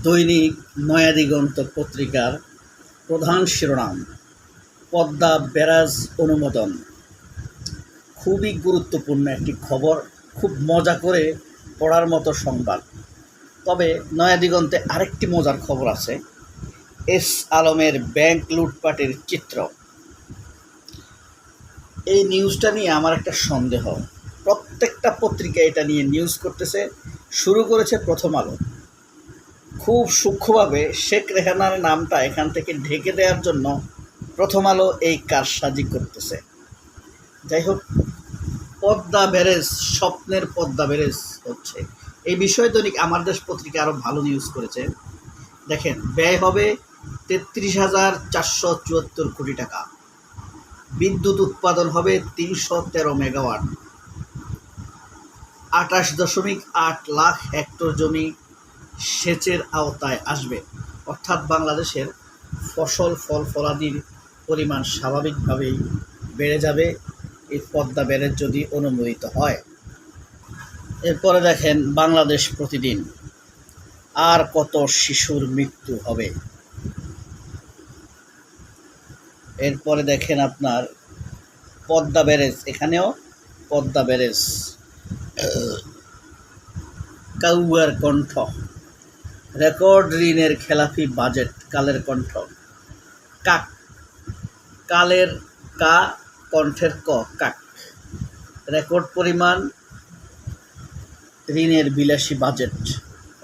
দৈনিক নয়াদিগন্ত পত্রিকার প্রধান শিরোনাম, পদ্মা ব্যারাজ অনুমোদন। খুবই গুরুত্বপূর্ণ একটি খবর, খুব মজা করে পড়ার মতো সংবাদ। তবে নয়াদিগন্তে আরেকটি মজার খবর আছে। এস আলমের ব্যাংক লুটপাটের চিত্র। এই নিউজটা নিয়ে আমার একটা সন্দেহ, প্রত্যেকটা পত্রিকা এটা নিয়ে নিউজ করতেছে। শুরু করেছে প্রথম আলো। খুব সূক্ষ্মভাবে শেখ রেহানার নামটা এখান থেকে ঢেকে দেওয়ার জন্য প্রথম আলো এই কারসাজি করতেছে। যাই হোক, পদ্মা ব্যারেজ, স্বপ্নের পদ্মা ব্যারেজ হচ্ছে এই বিষয়ে দৈনিক আমার দেশ পত্রিকা আরও ভালো নিউজ করেছে। দেখেন, ব্যয় হবে 33,474 কোটি টাকা। বিদ্যুৎ উৎপাদন হবে 313 মেগাওয়াট। 28.8 লাখ হেক্টর জমি সেচের আওতায় আসবে। অর্থাৎ বাংলাদেশের ফল ফলাদির পরিমাণ স্বাভাবিকভাবেই বেড়ে যাবে এই পদ্মা ব্যারেজ যদি অনুমোদিত হয়। এরপরে দেখেন, বাংলাদেশ প্রতিদিন, আর কত শিশুর মৃত্যু হবে। এরপরে দেখেন আপনার পদ্মা ব্যারেজ, এখানেও পদ্মা ব্যারেজ। কাউয়ার কণ্ঠ, রেকর্ড ঋণের খেলাফি বাজেট। কালের কণ্ঠ, কাক, কালের কা, কণ্ঠের ক, কাক। রেকর্ড পরিমাণ ঋণের বিলাসী বাজেট।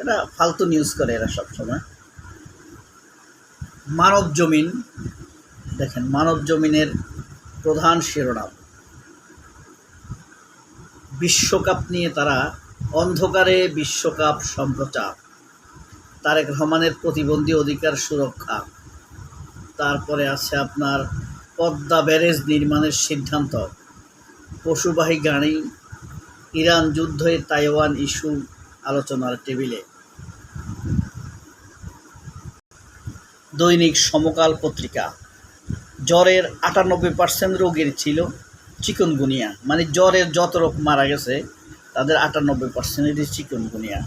এটা ফালতু নিউজ করে এরা সবসময়। মানব জমিন, দেখেন মানব জমিনের প্রধান শিরোনাম, বিশ্বকাপ নিয়ে তারা অন্ধকারে বিশ্বকাপ সম্প্রচার। তারেক রহমানের প্রতিবন্ধী অধিকার সুরক্ষা। তারপরে আছে আপনার পদ্মা ব্যারেজ নির্মাণের সিদ্ধান্ত, পশুবাহী গাড়ি, ইরান যুদ্ধে তাইওয়ান ইস্যু আলোচনার টেবিলে। দৈনিক সমকাল পত্রিকা, জ্বরের 98% রোগীর ছিল চিকুনগুনিয়া। মানে জ্বরের যত রোগ মারা গেছে তাদের 98%-ই চিকুনগুনিয়া।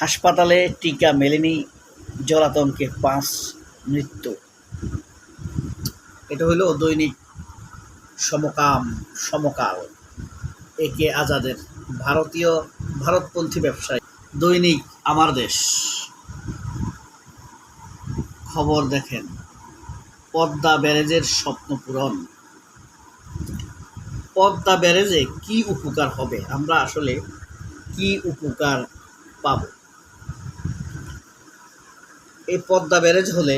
হাসপাতালে টিকা মেলেনি, জলাতঙ্কে 5 মৃত্যু। এটা হলো দৈনিক সমকাল, একে আজাদের ভারতপন্থী ব্যবসায়ী। দৈনিক আমার দেশ খবর, দেখেন পদ্মা ব্যারেজের স্বপ্ন পূরণ। পদ্মা ব্যারেজে কি উপকার হবে, আমরা আসলে কি উপকার পাব? এই পদ্মা ব্যারেজ হলে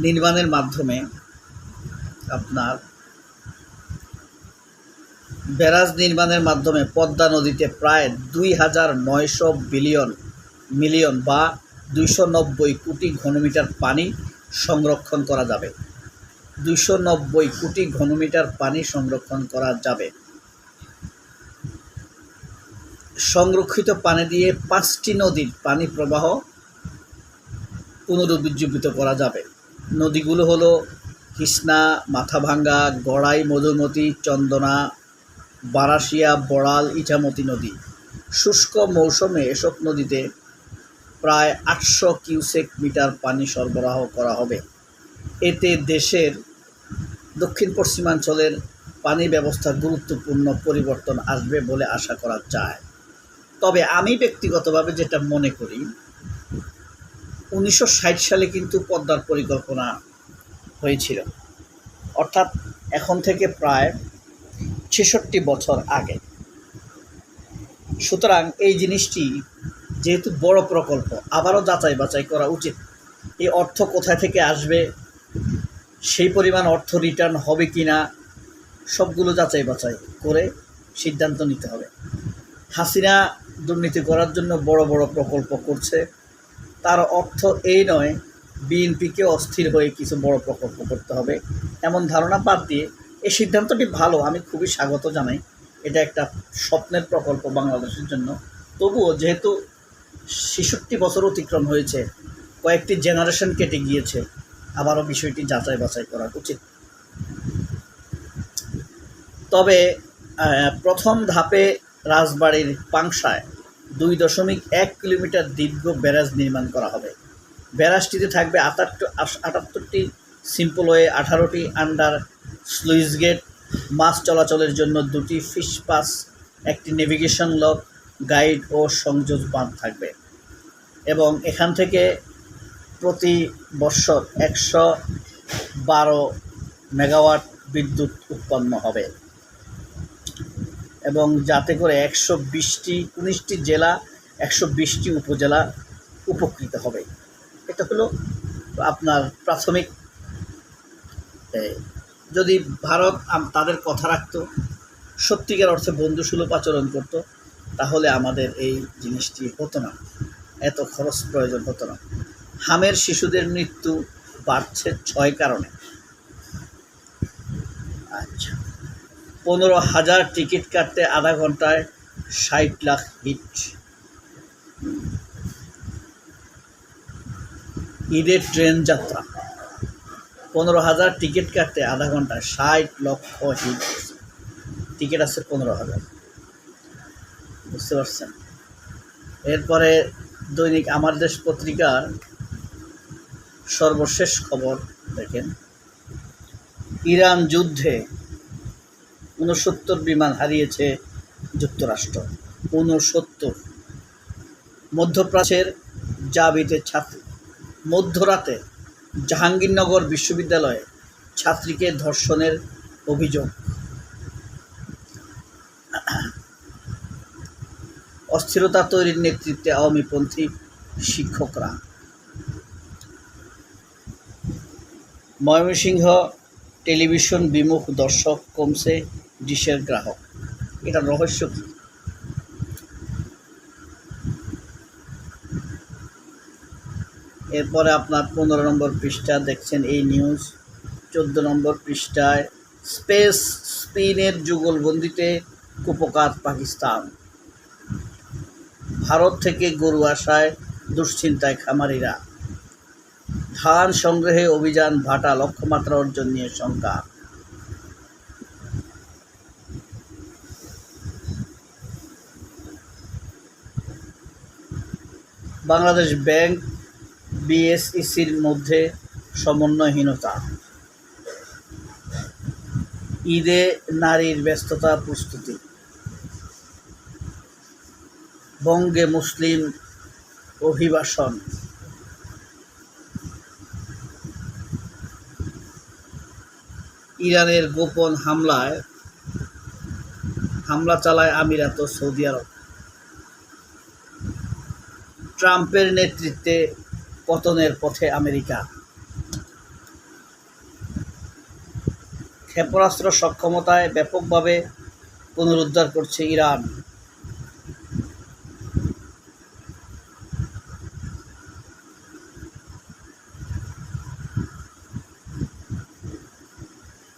নির্মাণের মাধ্যমে আপনার ব্যারাজ নির্মাণের মাধ্যমে পদ্মা নদীতে প্রায় 2,900 মিলিয়ন বা 290 কোটি ঘনমিটার পানি সংরক্ষণ করা যাবে। 290 কোটি ঘনমিটার পানি সংরক্ষণ করা যাবে। সংরক্ষিত পানি দিয়ে 5টি নদীর পানি প্রবাহ পুনরুজ্জীবিত করা যাবে। নদীগুলো হলো কৃষ্ণা, মাথাভাঙ্গা, গড়াই, মধুমতি, চন্দনা, বারাশিয়া, বড়াল, ইছামতি নদী। শুষ্ক মৌসুমে এসব নদীতে প্রায় 800 কিউসেক মিটার পানি সরবরাহ করা হবে। এতে দেশের দক্ষিণ পশ্চিমাঞ্চলের পানি ব্যবস্থা গুরুত্বপূর্ণ পরিবর্তন আসবে বলে আশা করা যায়। তবে আমি ব্যক্তিগতভাবে যেটা মনে করি, 1960 সালে কিন্তু পদ্মার পরিকল্পনা হয়েছিল, অর্থাৎ এখন থেকে প্রায় 66 বছর আগে। সুতরাং এই জিনিসটি যেহেতু বড় প্রকল্প, আবারও যাচাই বাছাই করা উচিত। এই অর্থ কোথায় থেকে আসবে, সেই পরিমাণ অর্থ রিটার্ন হবে কি না, সবগুলো যাচাই বাছাই করে সিদ্ধান্ত নিতে হবে। হাসিনা দুর্নীতি করার জন্য বড় বড় প্রকল্প করছে, তার অর্থ এই নয় বিএনপিকে অস্থির হয়ে কিছু বড় প্রকল্প করতে হবে, এমন ধারণা বাদ দিয়ে এই সিদ্ধান্তটি ভালো, আমি খুবই স্বাগত জানাই। এটা একটা স্বপ্নের প্রকল্প বাংলাদেশের জন্য। তবুও যেহেতু 66 বছর অতিক্রম হয়েছে, কয়েকটি জেনারেশন কেটে গিয়েছে, আবারও বিষয়টি যাচাই বাছাই করা উচিত। তবে প্রথম ধাপে রাজবাড়ির পাংশায় 2.1 কিলোমিটার দীর্ঘ ব্যারাজ নির্মাণ করা হবে। ব্যারাজটিতে থাকবে 78টি সিম্পলওয়ে, 18টি আন্ডার স্লুইস গেট, মাছ চলাচলের জন্য 2টি ফিশ পাস, একটি নেভিগেশন লক, গাইড ও সংযোগ বাঁধ থাকবে। এবং এখান থেকে প্রতি বৎসর 112 মেগাওয়াট বিদ্যুৎ উৎপন্ন হবে এবং যাতে করে 19টি জেলা, 120টি উপজেলা উপকৃত হবে। এটা হলো আপনার প্রাথমিক। যদি ভারত তাদের কথা রাখত, সত্যিকার অর্থে বন্ধুসুলভ আচরণ করত, তাহলে আমাদের এই জিনিসটি হতো না, এত খরচ প্রয়োজন হতো না। হামের শিশুদের মৃত্যু বাড়ছে 6 কারণে। আচ্ছা, 15,000 টিকিট কাটতে আধা ঘন্টায় 60 লাখ হিট। ঈদের ট্রেন যাত্রা, 15,000 টিকিট কাটতে আধা ঘন্টায় 60 লক্ষ হিট। টিকিট আছে 15,000, বুঝতে পারছেন। এরপরে দৈনিক আমার দেশ পত্রিকার সর্বশেষ খবর দেখেন, ইরান যুদ্ধে 69 বিমান হারিয়েছে যুক্তরাষ্ট্র। 69। মধ্যপ্রাচ্যের জাবিতে ছাত্রী, মধ্যরাতে জাহাঙ্গীরনগর বিশ্ববিদ্যালয়ে ছাত্রীকে ধর্ষণের অভিযোগ। অস্থিরতা তৈরির নেতৃত্বে আওয়ামীপন্থী শিক্ষকরা। ময়মনসিংহ টেলিভিশন বিমুখ দর্শক কমছে, ডিশের গ্রাহক। এটা রহস্য কী? এরপরে আপনার 15 নম্বর পৃষ্ঠা দেখছেন এই নিউজ। 14 নম্বর পৃষ্ঠায় স্পেস স্পিনের যুগলবন্দিতে কুপকাত পাকিস্তান। ভারত থেকে গরু আসায় দুশ্চিন্তায় খামারিরা। ধান সংগ্রহে অভিযান ভাটা, লক্ষ্যমাত্রা অর্জন নিয়ে শঙ্কা। বাংলাদেশ ব্যাংক বিএসইসির মধ্যে সমন্বয়হীনতা। ঈদে নারীর ব্যস্ততা প্রস্তুতি। বঙ্গে মুসলিম অভিবাসন। ইরানের গোপন হামলা চালায় আমিরাত ও সৌদি আরব। ট্রাম্পের নেতৃত্বে পতনের পথে আমেরিকা। ক্ষেপণাস্ত্র সক্ষমতায় ব্যাপকভাবে পুনরুদ্ধার করছে ইরান।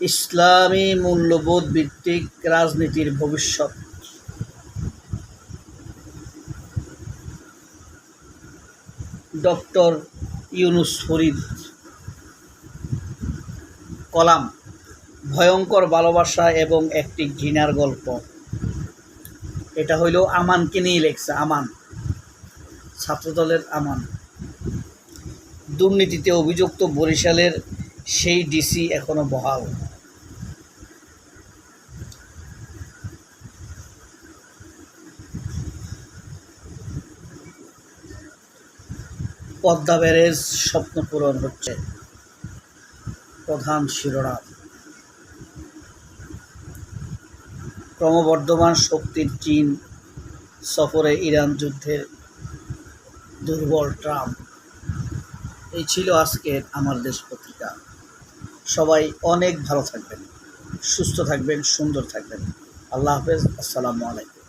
ইসলামী মূল্যবোধ ভিত্তিক রাজনীতির ভবিষ্যৎ। ডক্টর ইউনুস ফরিদ। কলাম, ভয়ঙ্কর ভালোবাসা এবং একটি ঘৃণার গল্প। এটা হইল আমানকে নিয়ে লেখছে, আমান, ছাত্রদলের আমান। দুর্নীতিতে অভিযুক্ত বরিশালের সেই ডিসি এখনো বহাল। পদ্মা ব্যারেজ স্বপ্ন পূরণ হচ্ছে, প্রধান শিরোনাম। ক্রমবর্ধমান শক্তির চীন সফরে ইরান যুদ্ধের দুর্বল ট্রাম্প। এই ছিল আজকের আমার দেশ পত্রিকা। সবাই অনেক ভালো থাকবেন, সুস্থ থাকবেন, সুন্দর থাকবেন। আল্লাহ হাফেজ। আসসালামু আলাইকুম।